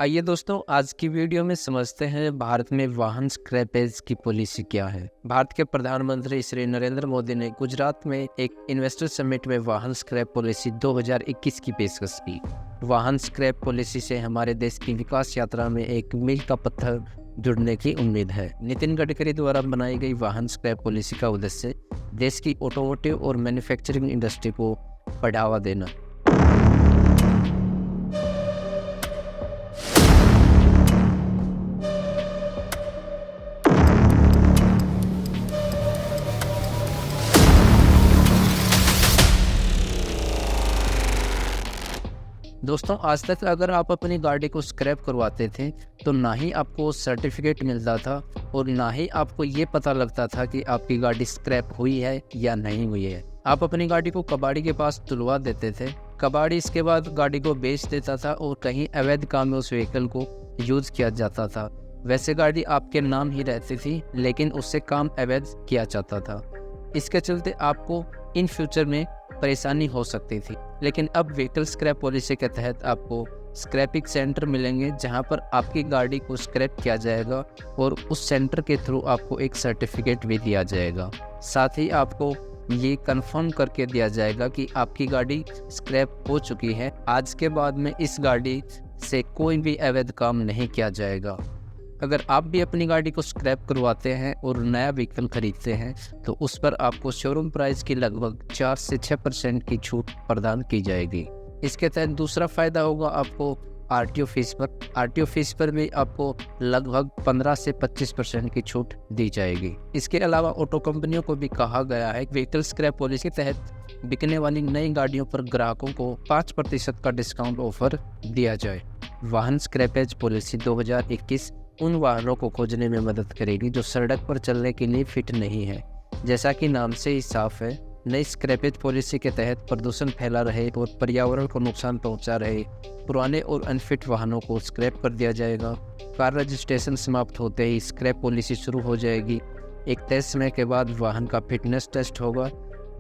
आइए दोस्तों, आज की वीडियो में समझते हैं भारत में वाहन स्क्रैपेज की पॉलिसी क्या है। भारत के प्रधानमंत्री श्री नरेंद्र मोदी ने गुजरात में एक इन्वेस्टर समिट में वाहन स्क्रैप पॉलिसी 2021 की पेशकश की। वाहन स्क्रैप पॉलिसी से हमारे देश की विकास यात्रा में एक मील का पत्थर जुड़ने की उम्मीद है। नितिन गडकरी द्वारा बनाई गई वाहन स्क्रैप पॉलिसी का उद्देश्य देश की ऑटोमोटिव और मैन्युफैक्चरिंग इंडस्ट्री को बढ़ावा देना। दोस्तों, आज तक अगर आप अपनी गाड़ी को स्क्रैप करवाते थे तो ना ही आपको सर्टिफिकेट मिलता था और ना ही आपको ये पता लगता था कि आपकी गाड़ी स्क्रैप हुई है या नहीं हुई है। आप अपनी गाड़ी को कबाड़ी के पास तुलवा देते थे। कबाड़ी इसके बाद गाड़ी को बेच देता था और कहीं अवैध काम में उस व्हीकल को यूज किया जाता था। वैसे गाड़ी आपके नाम ही रहती थी लेकिन उससे काम अवैध किया जाता था। इसके चलते आपको इन फ्यूचर में परेशानी हो सकती थी। लेकिन अब व्हीकल स्क्रैप पॉलिसी के तहत आपको स्क्रैपिंग सेंटर मिलेंगे जहां पर आपकी गाड़ी को स्क्रैप किया जाएगा और उस सेंटर के थ्रू आपको एक सर्टिफिकेट भी दिया जाएगा। साथ ही आपको ये कंफर्म करके दिया जाएगा कि आपकी गाड़ी स्क्रैप हो चुकी है। आज के बाद में इस गाड़ी से कोई भी अवैध काम नहीं किया जाएगा। अगर आप भी अपनी गाड़ी को स्क्रैप करवाते हैं और नया व्हीकल खरीदते हैं तो उस पर आपको शोरूम प्राइस की लगभग 4 से 6% की छूट प्रदान की जाएगी। इसके तहत दूसरा फ़ायदा होगा आपको आरटीओ फीस पर। आरटीओ फीस पर भी आपको लगभग 15 से 25% की छूट दी जाएगी। इसके अलावा ऑटो कंपनियों को भी कहा गया है कि व्हीकल स्क्रैप पॉलिसी के तहत बिकने वाली नई गाड़ियों पर ग्राहकों को 5% का डिस्काउंट ऑफर दिया जाए। वाहन स्क्रैपेज पॉलिसी 2021 उन वाहनों को खोजने में मदद करेगी जो सड़क पर चलने के लिए फिट नहीं है। जैसा कि नाम से ही साफ है, नई स्क्रैपेज पॉलिसी के तहत प्रदूषण फैला रहे और पर्यावरण को नुकसान पहुंचा रहे पुराने और अनफिट वाहनों को स्क्रैप कर दिया जाएगा। कार रजिस्ट्रेशन समाप्त होते ही स्क्रैप पॉलिसी शुरू हो जाएगी। एक तय समय के बाद वाहन का फिटनेस टेस्ट होगा।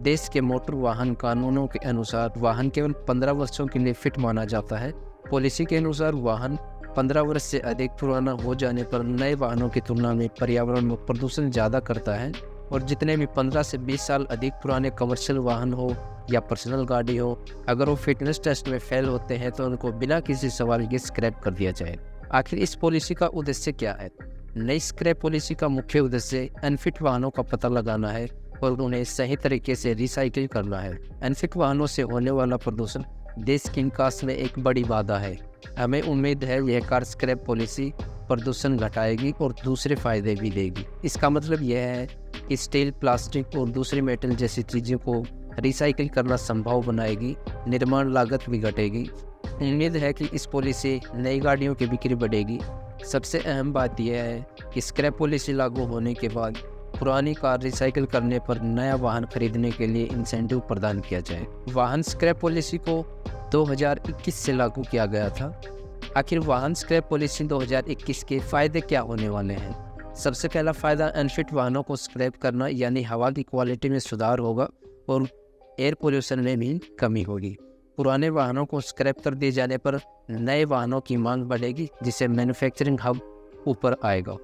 देश के मोटर वाहन कानूनों के अनुसार वाहन केवल 15 वर्षों के लिए फिट माना जाता है। पॉलिसी के अनुसार वाहन 15 वर्ष से अधिक पुराना हो जाने पर नए वाहनों की तुलना में पर्यावरण में प्रदूषण ज़्यादा करता है और जितने भी 15 से 20 साल अधिक पुराने कमर्शियल वाहन हो या पर्सनल गाड़ी हो, अगर वो फिटनेस टेस्ट में फेल होते हैं तो उनको बिना किसी सवाल के स्क्रैप कर दिया जाए। आखिर इस पॉलिसी का उद्देश्य क्या है? नई स्क्रैप पॉलिसी का मुख्य उद्देश्य अनफिट वाहनों का पता लगाना है और उन्हें सही तरीके से रिसाइकिल करना है। अनफिट वाहनों से होने वाला प्रदूषण देश की विकास में एक बड़ी बाधा है। हमें उम्मीद है यह कार स्क्रैप पॉलिसी प्रदूषण घटाएगी और दूसरे फायदे भी देगी। इसका मतलब यह है कि स्टील, प्लास्टिक और दूसरी मेटल जैसी चीज़ों को रिसाइकिल करना संभव बनाएगी, निर्माण लागत भी घटेगी। उम्मीद है कि इस पॉलिसी नई गाड़ियों की बिक्री बढ़ेगी। सबसे अहम बात यह है कि स्क्रैप पॉलिसी लागू होने के बाद पुरानी कार रिसाइकिल करने पर नया वाहन खरीदने के लिए इंसेंटिव प्रदान किया जाए। वाहन स्क्रैप पॉलिसी को 2021 से लागू किया गया था। आखिर वाहन स्क्रैप पॉलिसी 2021 के फ़ायदे क्या होने वाले हैं? सबसे पहला फ़ायदा अनफिट वाहनों को स्क्रैप करना यानी हवा की क्वालिटी में सुधार होगा और एयर पोल्यूशन में भी कमी होगी। पुराने वाहनों को स्क्रैप कर दिए जाने पर नए वाहनों की मांग बढ़ेगी जिससे मैन्युफैक्चरिंग हब ऊपर आएगा।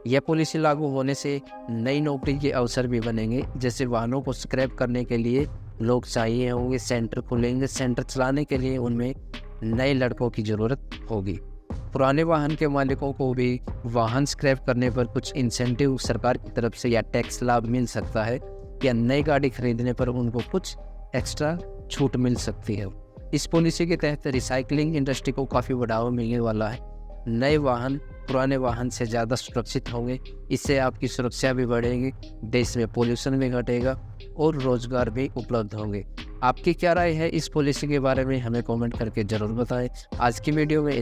यह पॉलिसी लागू होने से नई नौकरी के अवसर भी बनेंगे। जैसे वाहनों को स्क्रैप करने के लिए लोग चाहिए होंगे, सेंटर खुलेंगे। सेंटर चलाने के लिए उनमें नए लड़कों की ज़रूरत होगी। पुराने वाहन के मालिकों को भी वाहन स्क्रैप करने पर कुछ इंसेंटिव सरकार की तरफ से या टैक्स लाभ मिल सकता है या नई गाड़ी खरीदने पर उनको कुछ एक्स्ट्रा छूट मिल सकती है। इस पॉलिसी के तहत रिसाइकलिंग इंडस्ट्री को काफ़ी बढ़ावा मिलने वाला है। नए वाहन पुराने वाहन से ज़्यादा सुरक्षित होंगे। इससे आपकी सुरक्षा भी बढ़ेगी, देश में पोल्यूशन भी घटेगा और रोजगार भी उपलब्ध होंगे। आपकी क्या राय है इस पॉलिसी के बारे में? हमें कमेंट करके ज़रूर बताएं। आज की वीडियो में